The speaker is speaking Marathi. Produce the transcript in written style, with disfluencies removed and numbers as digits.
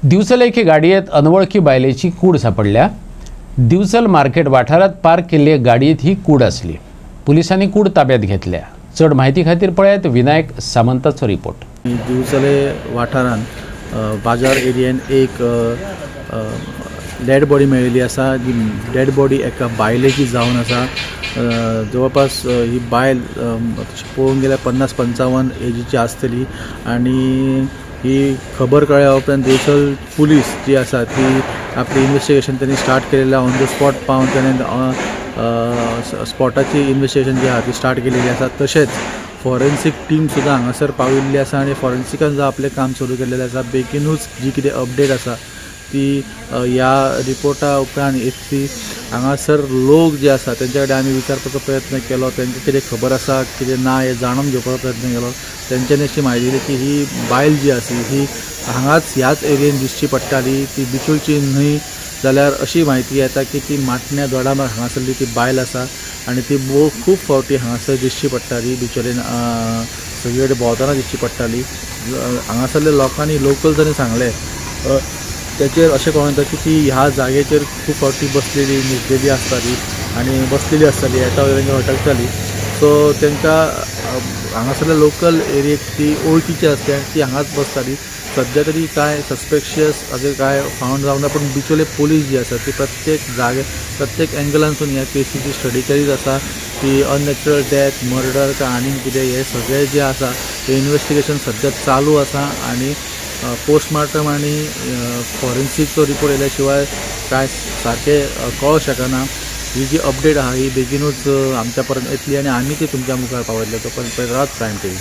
दिवसलेखी गाडयेत अनवळखी बायलेची कूड सापडल्या। दिवसल मार्केट वाठारात पार्क केल्ले गाडयेत ही कूड असली। पोलिसांनी कूड ताब्यात घेतल्या। चढ माहिती खातीर पळयात विनायक सामंताचो रिपोर्ट। दिवचले वाठारान बाजार एरियन एक डेड बॉडी मेळिल्ली आसा। जी डेड बॉडी एका बायलेची जावन आसा। जवळपास ही बायल पळोवंक गेल्यार 50-55 एजीची आसतली आनी ही खबर कळ्ळ्या उपरांत दिवचल पुलीस जी आसा ती आपली इन्वेस्टिगेशन त्यांनी स्टार्ट केलेली ऑन द स्पॉट पावन त्याने स्पॉटाची इन्वेस्टिगेशन जी आहा ती स्टार्ट केलेली आसा। तशेंच फॉरेन्सीक टीम सुद्दां हांगासर पाविल्ली आसा आनी फॉरेन्सिकान सुद्दां आपलें काम सुरू केल्लेलें आसा। बेगीनूच जी कितें अपडेट आसा ती ह्या रिपोर्टा उपरांत येतली। हांगासर लोक जे आसा तेंचे कडेन आमी विचारपाचो प्रयत्न केलो। तेंकां कितें खबर आसा कितें ना हें जाणून घेवपाचो प्रयत्न केलो। तेंच्यांनी अशी म्हायती दिली की ही बायल जी आसा ही हांगाच ह्याच एरियेन दिश्टी पडटाली। ती बिचूलची न्हय जाल्यार अशी म्हायती येता की ती माटण्या दोडामार्ग हांगासरली ती बायल आसा आनी ती खूब फावटी हांगासर दिश्टी पडटाली। बिचोलेन सगळे कडेन भोंवतना दिश्टी पडटाली। हांगासरल्या लोकांनी लोकल्सांनी सांगलें त्याचेर अशें कळून येता की ती ह्या जागेचेर खूब फावटी बसलेली न्हिदलेली आसताली आनी बसलेली आसताली येता तांकां अटकताली। सो तांकां हांगासरल्या लोकल एरियेक ती वळखीची आसली आनी ती हांगाच बसताली। सद्या तरी काय सस्पेक्शियस अशें काय फावंड जावना, पूण बिचोले पुलीस जी आसा ती प्रत्येक एंगलांसून ह्या केसीची स्टडी करीत आसा की अननॅचरल डेथ, मर्डर काय आनीक कितें हें सगळें जें आसा तें इन्वेस्टिगेशन सद्या चालू आसा आनी पोस्टमार्टम आनी फॉरेन्सीकचो रिपोर्ट येयल्या शिवाय काय सारकें कळों शकना। ही जी अपडेट आहा ही बेगीनूच आमच्या पर्यंत येतली आनी आमी ती तुमच्या मुखार पावयतले। तो पर्यंत प्रायम टीव्ही।